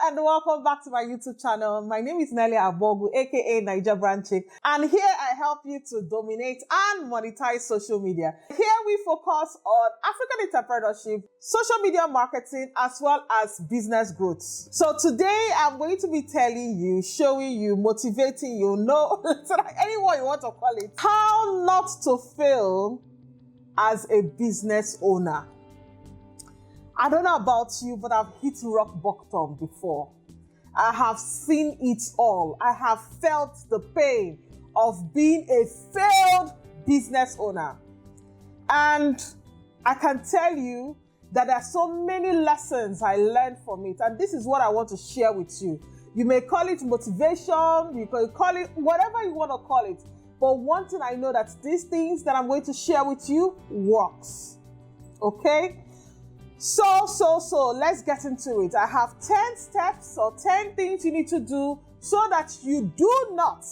and welcome back to my YouTube channel. My name is Nelly Abogu, aka NaijaBrandChick, and here I help you to dominate and monetize social media. Here we focus on African entrepreneurship, social media marketing, as well as business growth. So today I'm going to be telling you, showing you, motivating you, so that anyone you want to call it, how not to fail as a business owner. I don't know about you, but I've hit rock bottom before. I have seen it all. I have felt the pain of being a failed business owner. And I can tell you that there are so many lessons I learned from it. And this is what I want to share with you. You may call it motivation, you can call it whatever you want to call it. But one thing I know, that these things that I'm going to share with you works. Okay? So let's get into it. I have 10 steps or 10 things you need to do so that you do not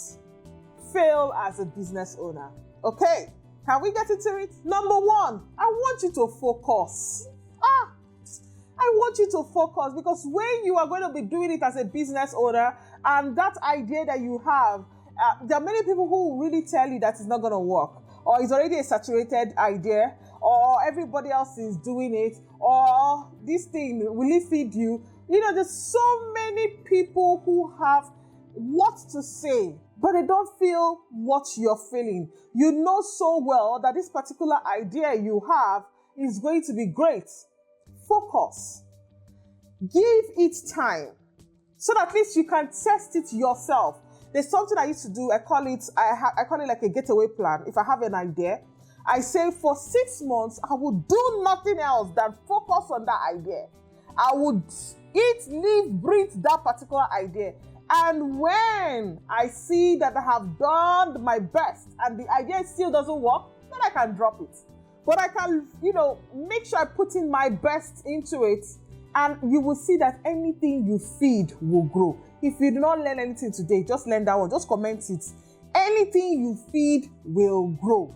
fail as a business owner. Okay, can we get into it? Number one, I want you to focus. I want you to focus, because when you are going to be doing it as a business owner and that idea that you have, there are many people who will really tell you that it's not going to work, or it's already a saturated idea, or everybody else is doing it, or this thing will it feed you? You know, there's so many people who have what to say, but they don't feel what you're feeling. You know so well that this particular idea you have is going to be great. Focus. Give it time, so that at least you can test it yourself. There's something I used to do. I call it like a getaway plan. If I have an idea, I say for 6 months, I would do nothing else than focus on that idea. I would eat, live, breathe that particular idea. And when I see that I have done my best and the idea still doesn't work, then I can drop it. But I can, make sure I put in my best into it, and you will see that anything you feed will grow. If you do not learn anything today, just learn that one. Just comment it. Anything you feed will grow.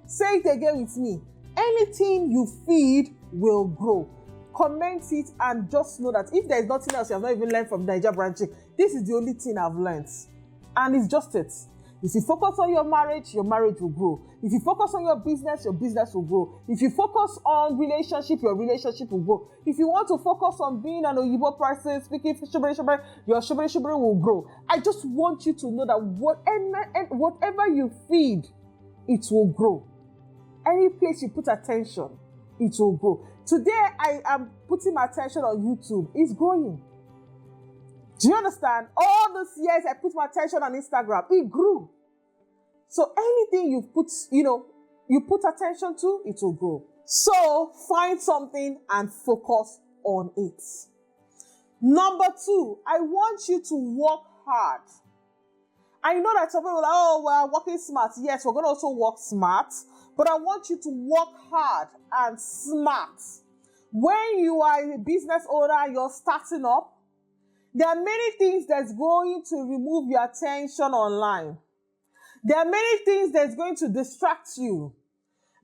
Say it again with me. Anything you feed will grow. Comment it and just know that if there is nothing else you have not even learned from NaijaBrandChick, this is the only thing I've learned. And it's just it. If you focus on your marriage will grow. If you focus on your business will grow. If you focus on relationship, your relationship will grow. If you want to focus on being an Oyibo person, speaking shobere, your shobere will grow. I just want you to know that whatever you feed, it will grow. Any place you put attention, it will grow. Today, I am putting my attention on YouTube. It's growing. Do you understand? All those years I put my attention on Instagram, it grew. So anything you put attention to, it will grow. So find something and focus on it. Number 2, I want you to work hard. I know that some people are like, we're working smart. Yes, we're going to also work smart. But I want you to work hard and smart. When you are a business owner, you're starting up, there are many things that's going to remove your attention online. There are many things that's going to distract you.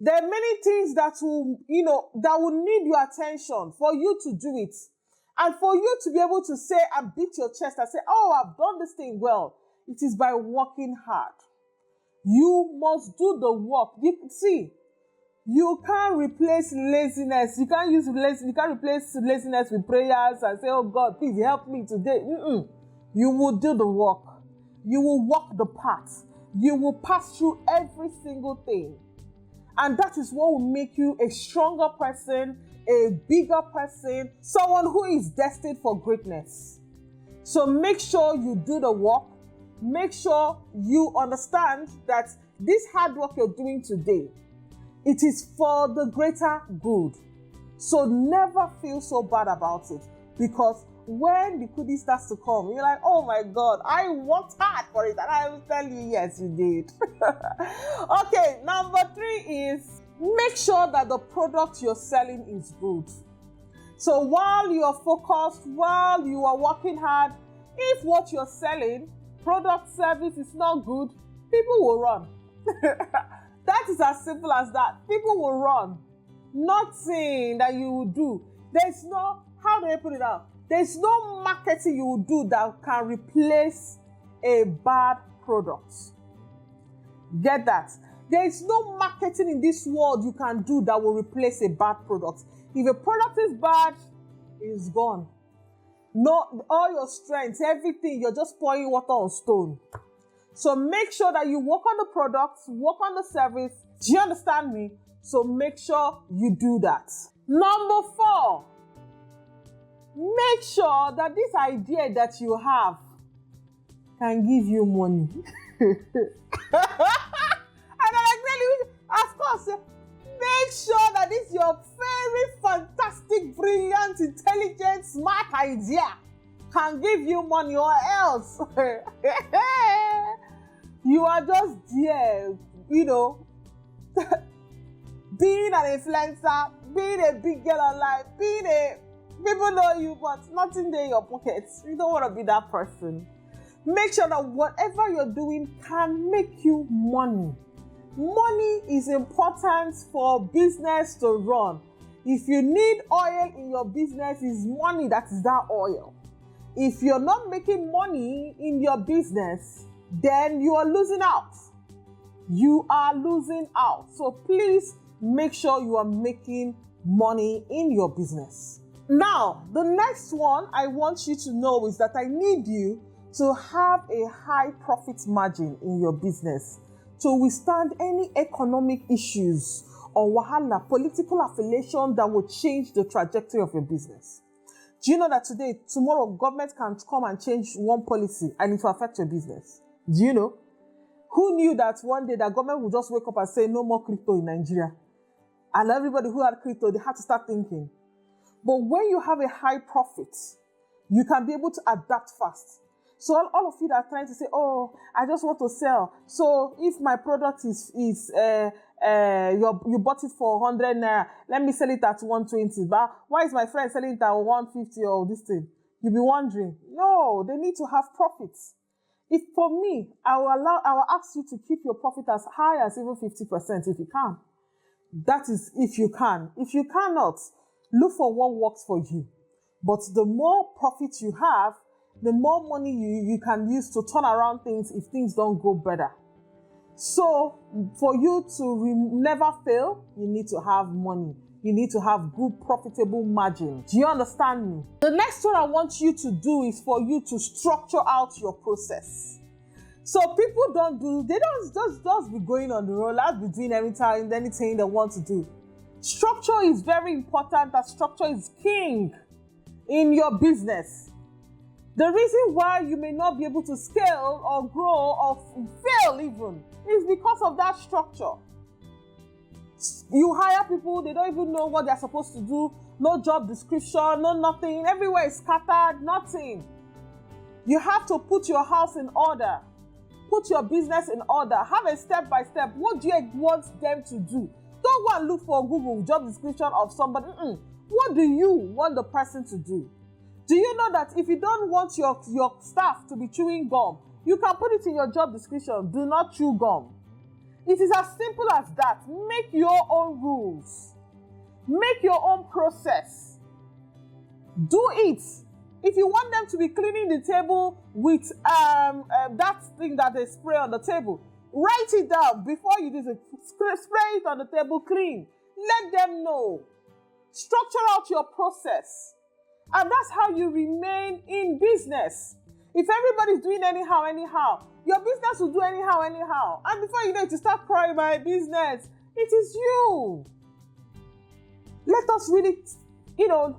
There are many things that will, that will need your attention for you to do it. And for you to be able to say and beat your chest and say, I've done this thing well. It is by working hard. You must do the work. You can't replace laziness. You can't replace laziness with prayers and say, oh God, please help me today. You will do the work. You will walk the path. You will pass through every single thing. And that is what will make you a stronger person, a bigger person, someone who is destined for greatness. So make sure you do the work. Make sure you understand that this hard work you're doing today, it is for the greater good. So never feel so bad about it, because when the goodie starts to come, you're like, oh my God, I worked hard for it. And I will tell you, yes, you did. Okay, number 3 is make sure that the product you're selling is good. So while you are focused, while you are working hard, if what you're selling, product, service is not good, people will run. That is as simple as that. People will run. Nothing that you will do. There's no, how do I put it out? There's no marketing you will do that can replace a bad product. Get that? There is no marketing in this world you can do that will replace a bad product. If a product is bad, it's gone. No, all your strength, everything, you're just pouring water on stone. So make sure that you work on the product, work on the service. Do you understand me? So make sure you do that. Number 4, make sure that this idea that you have can give you money. And I really, of course, make sure that this your very fantastic, brilliant, intelligent, smart idea can give you money, or else you are just there, you know, being an influencer, being a big girl online, people know you, but nothing there in your pockets. You don't want to be that person. Make sure that whatever you're doing can make you money. Money is important for business to run. If you need oil in your business, it's money that is that oil. If you're not making money in your business, then you are losing out. You are losing out. So please make sure you are making money in your business. Now, the next one I want you to know is that I need you to have a high profit margin in your business to withstand any economic issues or wahala, political affiliation that will change the trajectory of your business. Do you know that tomorrow, government can come and change one policy and it will affect your business? Do you know? Who knew that one day the government would just wake up and say no more crypto in Nigeria? And everybody who had crypto, they had to start thinking. But when you have a high profit, you can be able to adapt fast. So all of you that are trying to say, oh, I just want to sell. So if my product you bought it for 100 naira, let me sell it at 120. But why is my friend selling it at 150 or this thing? You'll be wondering. No, they need to have profits. If for me, I will ask you to keep your profit as high as even 50% if you can. That is if you can. If you cannot, look for what works for you. But the more profit you have, the more money you can use to turn around things if things don't go better. So for you to never fail, you need to have money. You need to have good profitable margin. Do you understand me? The next one I want you to do is for you to structure out your process. So people they don't just be going on the road, be doing anything they want to do. Structure is very important. That structure is king in your business. The reason why you may not be able to scale or grow or fail even is because of that structure. You hire people, they don't even know what they're supposed to do. No job description, no nothing. Everywhere is scattered, nothing. You have to put your house in order. Put your business in order. Have a step-by-step. What do you want them to do? Don't go and look for Google job description of somebody. What do you want the person to do? Do you know that if you don't want your staff to be chewing gum, you can put it in your job description, do not chew gum. It is as simple as that. Make your own rules. Make your own process. Do it. If you want them to be cleaning the table with that thing that they spray on the table, write it down before you do it. Spray it on the table clean. Let them know. Structure out your process. And that's how you remain in business. If everybody's doing anyhow, your business will do anyhow. And before you know it, you start crying, my business. It is you. Let us really,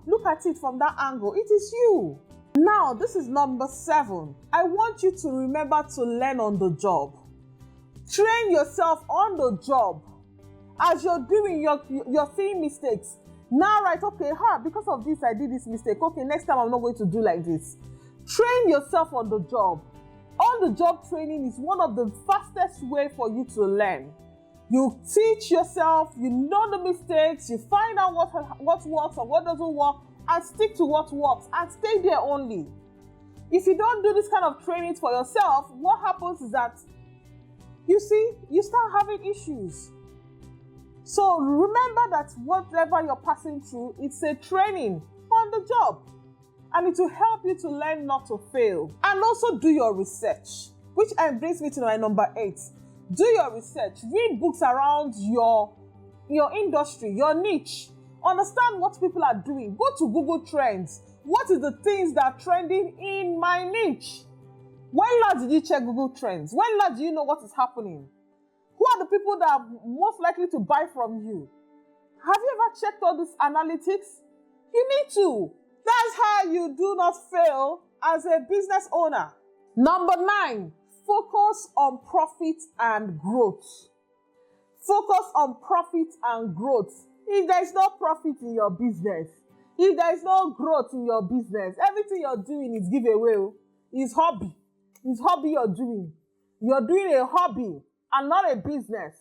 look at it from that angle. It is you. Now, this is number 7. I want you to remember to learn on the job. Train yourself on the job. As you're doing, you're seeing mistakes. Now, right, okay, because of this, I did this mistake. Okay, next time I'm not going to do like this. Train yourself on the job. On-the-job training is one of the fastest way for you to learn. You teach yourself, you know the mistakes, you find out what works and what doesn't work, and stick to what works, and stay there only. If you don't do this kind of training for yourself, what happens is that, you start having issues. So remember that whatever you're passing through, it's a training on the job. and it will help you to learn not to fail. And also do your research, which brings me to my number 8. Do your research. Read books around your industry, your niche. Understand what people are doing. Go to Google Trends. What is the things that are trending in my niche? When last did you check Google Trends? When last do you know what is happening? Who are the people that are most likely to buy from you? Have you ever checked all these analytics? You need to. That's how you do not fail as a business owner. Number 9, focus on profit and growth. Focus on profit and growth. If there is no profit in your business, if there is no growth in your business, everything you're doing is giveaway. It's hobby. It's hobby you're doing. You're doing a hobby and not a business.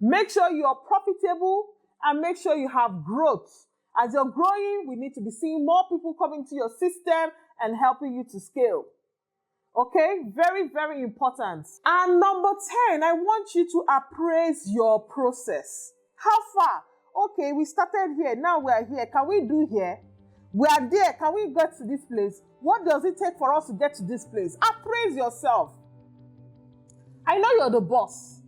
Make sure you're profitable and make sure you have growth. As you're growing, we need to be seeing more people coming to your system and helping you to scale. Okay, very, very important. And number 10, I want you to appraise your process. How far? Okay, we started here, now we are here. Can we do here? We are there, can we get to this place? What does it take for us to get to this place? Appraise yourself. I know you're the boss.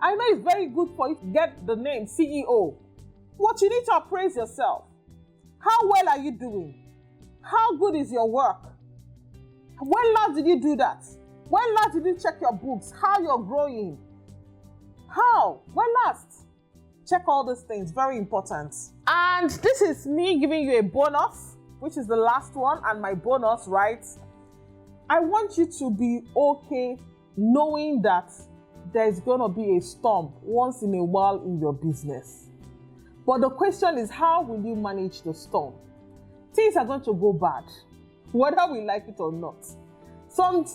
I know it's very good for you to get the name CEO. But you need to appraise yourself. How well are you doing? How good is your work? When last did you do that? When last did you check your books? How you're growing? How? When last? Check all these things, very important. And this is me giving you a bonus, which is the last one and my bonus, right? I want you to be okay knowing that there's going to be a storm once in a while in your business. But the question is, how will you manage the storm? Things are going to go bad, whether we like it or not.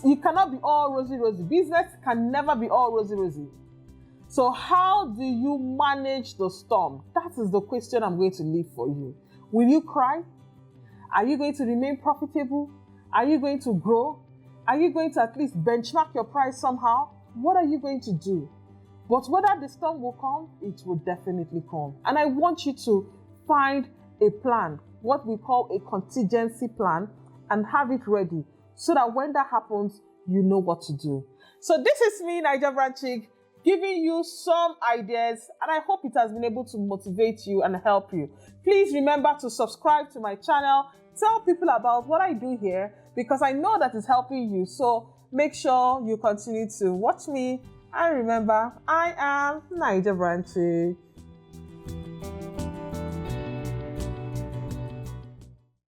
You cannot be all rosy. Business can never be all rosy. So how do you manage the storm? That is the question I'm going to leave for you. Will you cry? Are you going to remain profitable? Are you going to grow? Are you going to at least benchmark your price somehow? What are you going to do? But whether the storm will come, it will definitely come. And I want you to find a plan, what we call a contingency plan, and have it ready so that when that happens, you know what to do. So this is me, NaijaBrandChick, giving you some ideas, and I hope it has been able to motivate you and help you. Please remember to subscribe to my channel. Tell people about what I do here because I know that it's helping you. So make sure you continue to watch me. And remember, I am NaijaBrandChick.